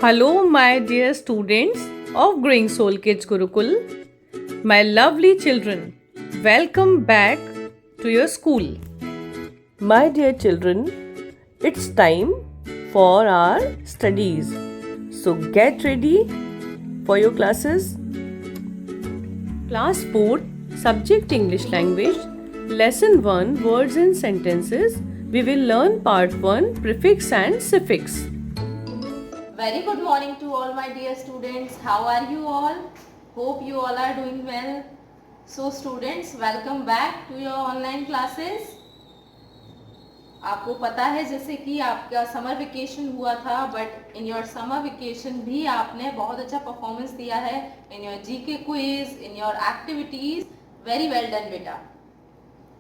Hello, my dear students of Growing Soul Kids Gurukul, my lovely children. Welcome back to your school. My dear children, it's time for our studies. So get ready for your classes. Class 4, Subject English Language, Lesson 1, Words and Sentences. We will learn Part 1, Prefix and Suffix. Very good morning to all my dear students. How are you all? Hope you all are doing well. So students, welcome back to your online classes. आपको पता है जैसे कि आपका summer vacation हुआ था, but in your summer vacation भी आपने बहुत अच्छा परफॉर्मेंस दिया है in your GK quiz, in your activities. Very well done बेटा.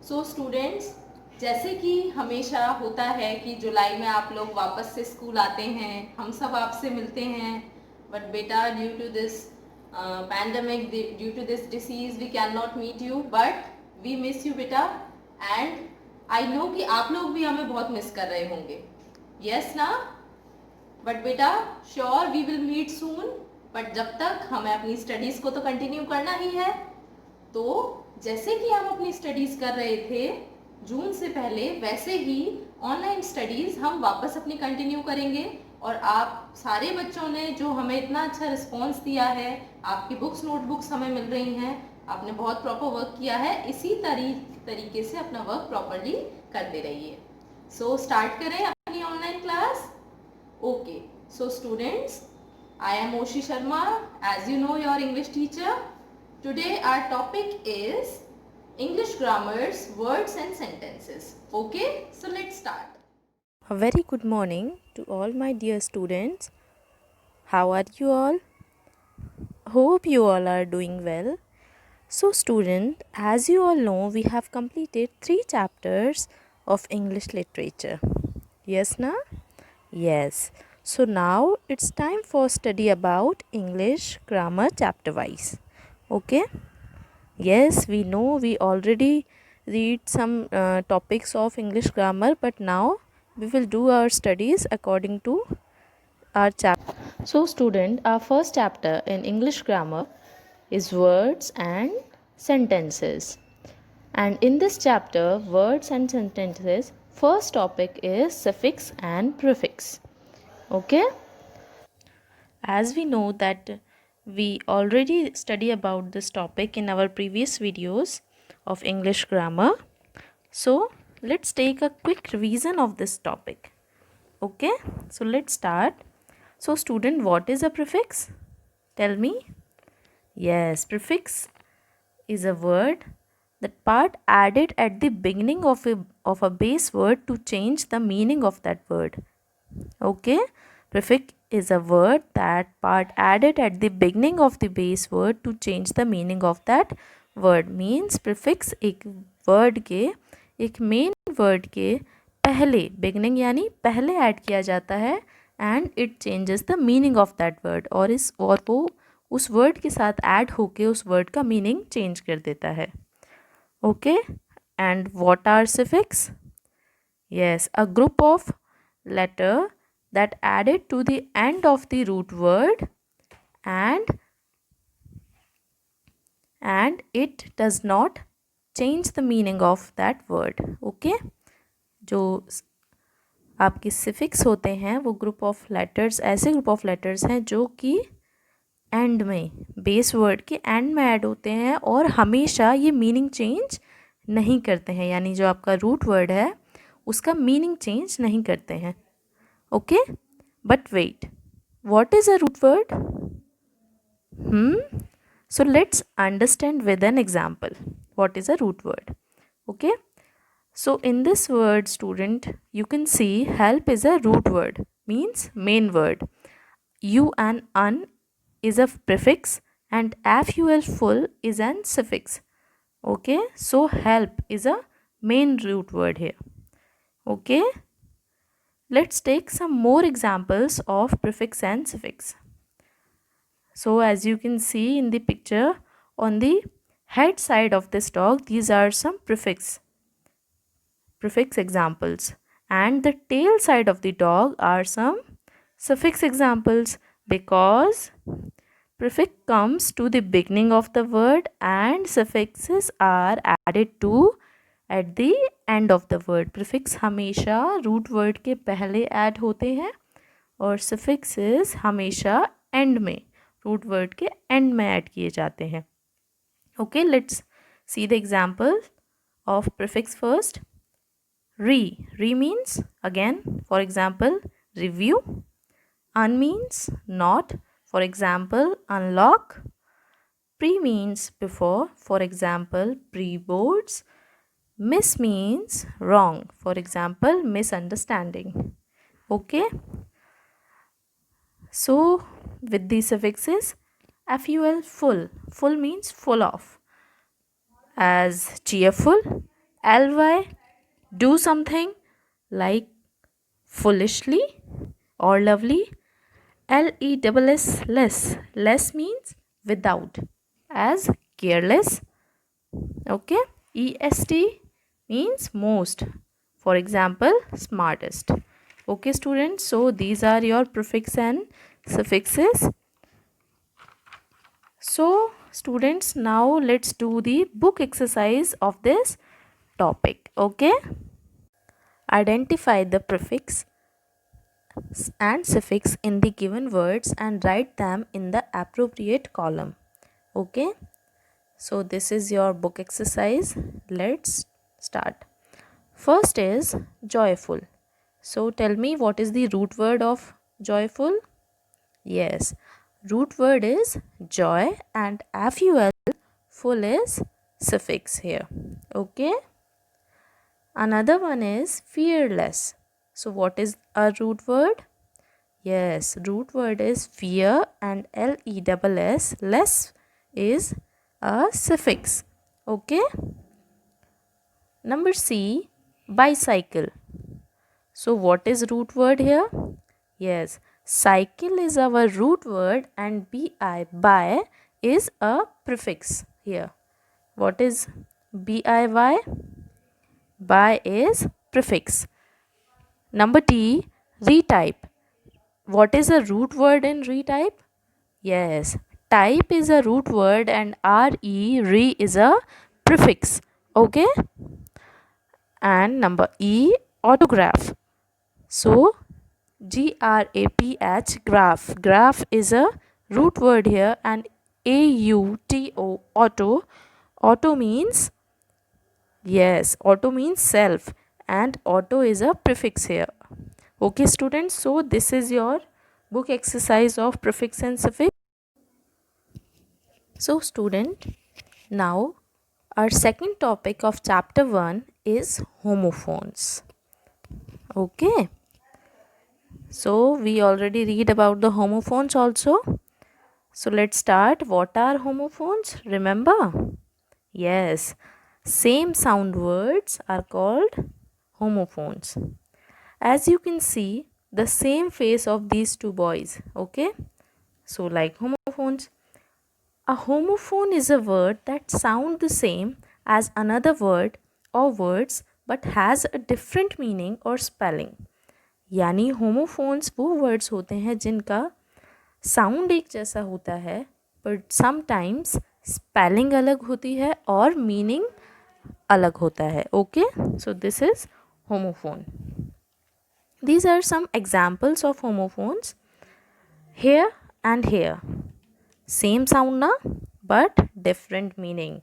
सो स्टूडेंट्स, जैसे कि हमेशा होता है कि जुलाई में आप लोग वापस से स्कूल आते हैं, हम सब आपसे मिलते हैं, बट बेटा due to this pandemic, due to this disease we can not meet you, but we miss you बेटा. एंड आई नो कि आप लोग भी हमें बहुत मिस कर रहे होंगे. यस ना? बट बेटा sure we will meet soon. But जब तक हमें अपनी स्टडीज़ को तो कंटिन्यू करना ही है. तो जैसे कि हम अपनी स्टडीज़ कर रहे थे जून से पहले, वैसे ही ऑनलाइन स्टडीज़ हम वापस अपनी कंटिन्यू करेंगे. और आप सारे बच्चों ने जो हमें इतना अच्छा रिस्पॉन्स दिया है, आपकी बुक्स नोटबुक्स हमें मिल रही हैं, आपने बहुत प्रॉपर वर्क किया है. इसी तरीके से अपना वर्क प्रॉपरली करते रहिए. सो स्टार्ट करें अपनी online class. Okay. So students, I am Oshi Sharma, as you know, your English teacher. Today our topic is English grammars, words and sentences. Okay, so let's start. A very good morning to all my dear students. How are you all? Hope you all are doing well. So student, as you all know, we have completed 3 chapters of English literature. Yes na? Yes. So now it's time for study about English grammar chapter wise. Okay? Yes, we know we already read some topics of English grammar, but now we will do our studies according to our chapter. So student, our first chapter in English grammar is words and sentences. And in this chapter, words and sentences, first topic is suffix and prefix. Okay? As we know that we already study about this topic in our previous videos of English grammar. So let's take a quick revision of this topic. Okay, so let's start. So student, what is a prefix? Tell me. Yes, prefix is a word, that part added at the beginning of a base word to change the meaning of that word. Okay, prefix is a word, that part added at the beginning of the base word to change the meaning of that word. Means prefix एक word के, एक main word के पहले, beginning यानी पहले add किया जाता है, and it changes the meaning of that word. और वो उस word के साथ ऐड होके उस word का meaning change कर देता है. Okay, and what are suffix? Yes, a group of letter that added to the end of the root word and it does not change the meaning of that word. Okay, जो आपके suffix होते हैं वो group of letters, ऐसे group of letters हैं जो कि and में, बेस वर्ड के एंड में ऐड होते हैं और हमेशा ये मीनिंग चेंज नहीं करते हैं, यानी जो आपका रूट वर्ड है उसका मीनिंग चेंज नहीं करते हैं. Okay, but wait, what is a root word? So let's understand with an example what is a root word. Okay, so in this word student, you can see help is a root word, means main word. You and un is a prefix and ful full is an suffix. Okay, so help is a main root word here. Okay, let's take some more examples of prefix and suffix. So as you can see in the picture, on the head side of this dog, these are some prefix examples, and the tail side of the dog are some Suffix examples: because prefix comes to the beginning of the word and suffixes are added to at the end of the word. prefix हमेशा root word के पहले add होते हैं और suffixes हमेशा end में, root word के end में add किए जाते हैं. Okay, let's see the example of prefix first. Re means again, for example, review. Un means not, for example, unlock. Pre means before, for example, pre-boards. Miss means wrong, for example, misunderstanding. Okay, so with these suffixes, ful, full means full of, as cheerful. Ly, do something like foolishly or lovely. Less, less means without, as careless. Okay, est means most, for example, smartest. Okay students, so these are your prefix and suffixes. So students, now let's do the book exercise of this topic. Okay, identify the prefix and suffix in the given words and write them in the appropriate column. Okay, so this is your book exercise. Let's start. First is joyful. So tell me, what is the root word of joyful? Yes, root word is joy and ful, full is suffix here. Okay, another one is fearless. So what is a root word? Yes, root word is fear and less, less is a suffix. Okay, number C, bicycle. So what is root word here? Yes, cycle is our root word and by is a prefix here. What is by? By is prefix. Number T, retype. What is a root word in retype? Yes, type is a root word and re is a prefix. Okay, and number E, autograph. So graph, graph is a root word here and auto means, yes, auto means self and auto is a prefix here. Okay students, so this is your book exercise of prefix and suffix. So student, now our second topic of chapter 1 is homophones. Okay, so we already read about the homophones also. So let's start. What are homophones? Remember? Yes, same sound words are called homophones. As you can see, the same face of these two boys. Okay, so like homophones. A homophone is a word that sounds the same as another word or words but has a different meaning or spelling. यानी homophones वो words होते हैं जिनका sound एक जैसा होता है but sometimes spelling अलग होती है और meaning अलग होता है. Okay, so this is homophone. These are some examples of homophones. Here and here. Same sound na, but different meaning.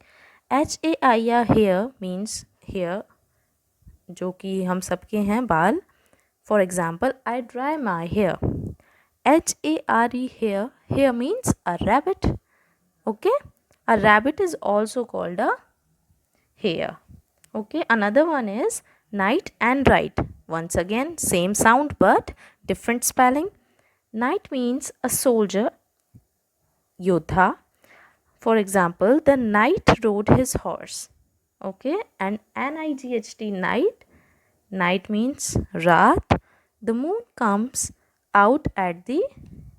HAIR here means here, जो कि हम सबके हैं बाल. For example, I dry my hair. HARE here, here means a rabbit. Okay, a rabbit is also called a hare. Okay, another one is night and right. Once again, same sound but different spelling. Knight means a soldier, Yodha. For example, the knight rode his horse. Okay, and NIGHT, night. Night means Raat. The moon comes out at the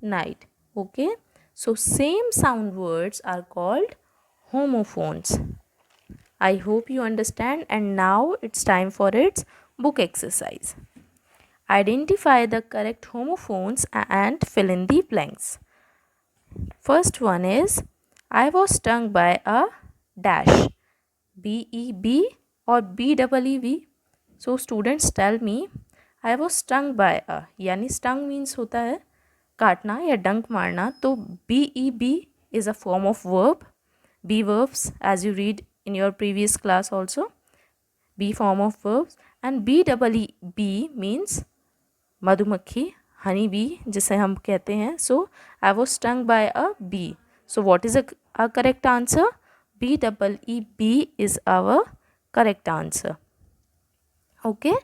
night. Okay, so same sound words are called homophones. I hope you understand, and now it's time for its book exercise. Identify the correct homophones and fill in the blanks. First one is I was stung by a dash. B-E-B or B-E-E-V. So students tell me I was stung by a, यानी stung means होता है काटना या डंक मारना. तो B-E-B is a form of verb. B verbs as you read in your previous class also. B form of verbs. And B-E-E-B means मधुमक्खी, honey bee जिसे हम कहते हैं. So I was stung by a bee. So what is a correct answer? B-E-E-B is our correct answer. Okay.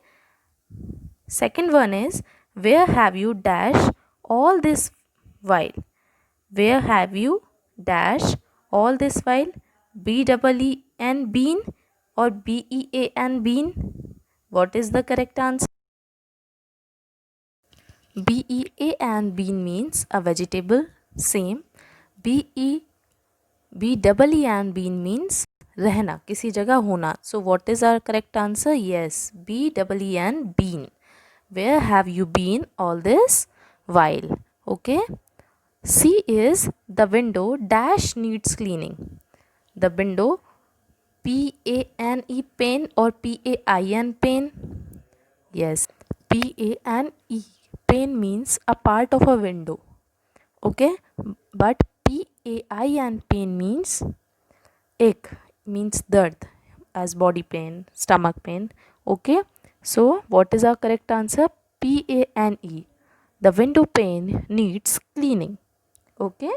Second one is where have you dash all this while? Where have you dash all this while? B-E-E-N bean or B-E-A-N bean? What is the correct answer? B-E-A-N bean means a vegetable. Same. B-E-N bean means रहना, किसी जगह होना. So what is our correct answer? Yes, B-E-N bean. Where have you been all this while? Okay. C is the window dash needs cleaning. The window, P-A-N-E pen or P-A-I-N pen? Yes, P-A-N-E pen means a part of a window. Okay, but P-A-I-N pain means ache, means dard, as body pain, stomach pain. Okay, so what is our correct answer? P-A-N-E. The window pane needs cleaning. Okay.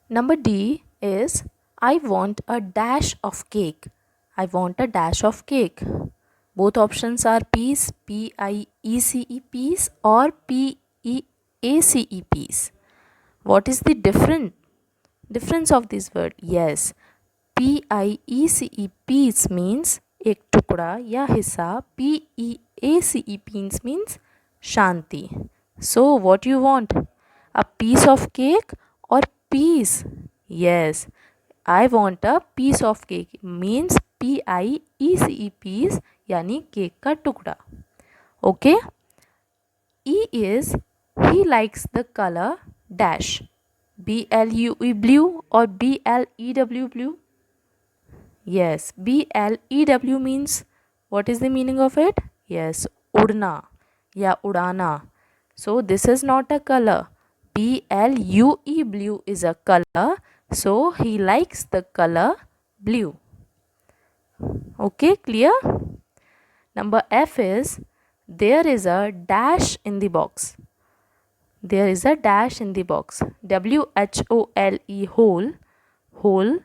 Number D is I want a dash of cake. I want a dash of cake. Both options are peas, P-I-E-C-E peas or P-E-A-C-E peas. What is the difference of this word? Yes, P-I-E-C-E peas means एक टुकड़ा या हिस्सा. P-E-A-C-E means shanti. So what you want? A piece of cake or peas? Yes, I want a piece of cake means P-I-E-C-E peas यानी cake का टुकड़ा. Okay. E is he likes the color dash. B-L-U-E blue or B-L-E-W blue? Yes, B-L-E-W means what is the meaning of it? Yes, udna ya udana. So this is not a color. B-L-U-E blue is a color. So he likes the color blue. Okay, clear? Number F is there is a dash in the box. There is a dash in the box. W-H-O-L-E hole, hole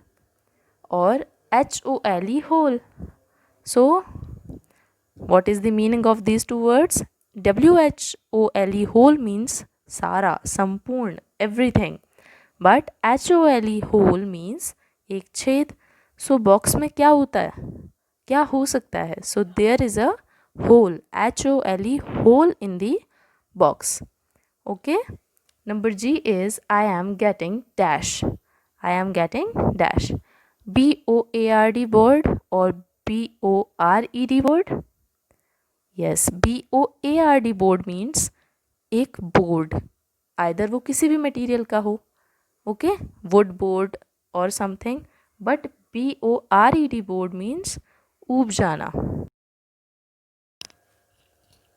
or H-O-L-E hole. So what is the meaning of these two words? W-H-O-L-E whole means सारा, संपूर्ण, everything. But H-O-L-E whole means एक छेद. So box में क्या होता है, क्या हो सकता है? So there is a hole, H-O-L-E hole in the box. Okay. Number G is I am getting dash. I am getting dash. B-O-A-R-D board or B-O-R-E-D board? Yes, B-O-A-R-D board means एक board. Either वो किसी भी material का हो. Okay, wood board or something. But B-O-R-E-D board means ऊब जाना.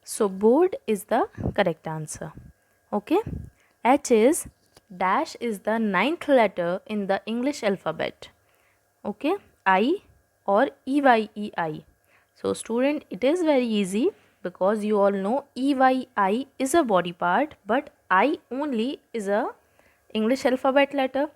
So board is the correct answer. Okay. H is dash is the 9th letter in the English alphabet. Okay, I or EYEI. So student, it is very easy because you all know EYI is a body part, but I only is a English alphabet letter.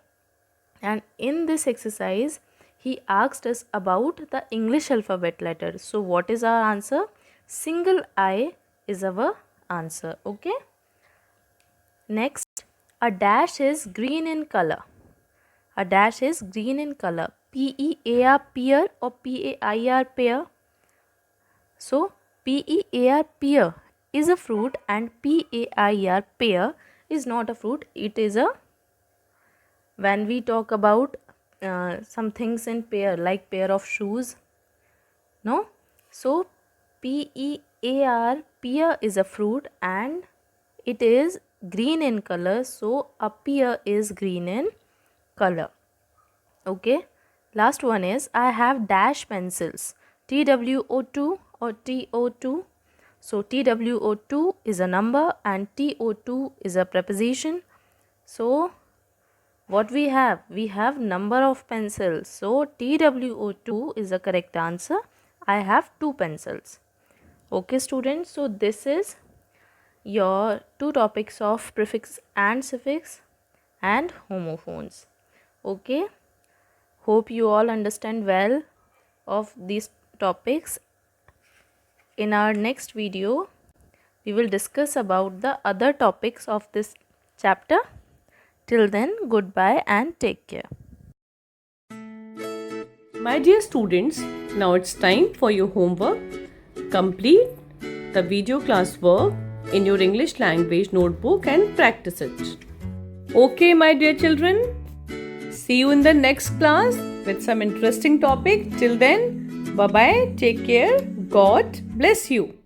And in this exercise, he asked us about the English alphabet letter. So what is our answer? Single I is our answer. Okay. Next, a dash is green in color. A dash is green in color. P-E-A-R pear or P-A-I-R pear. So P-E-A-R pear is a fruit and P-A-I-R pear is not a fruit. It is a, when we talk about some things in pair like pair of shoes. No. So pear is a fruit and it is green in color, so a pear is green in color. Okay, last one is I have dash pencils, TWO2 or TO2. So TWO2 is a number and TO2 is a preposition. So what we have number of pencils, so TWO2 is the correct answer. I have 2 pencils. Okay students, so this is your 2 topics of prefix and suffix and homophones. Okay, hope you all understand well of these topics. In our next video we will discuss about the other topics of this chapter. Till then, goodbye and take care. My dear students, now it's time for your homework. Complete the video class work in your English language notebook and practice it. Okay, my dear children. See you in the next class with some interesting topic. Till then, bye-bye. Take care. God bless you.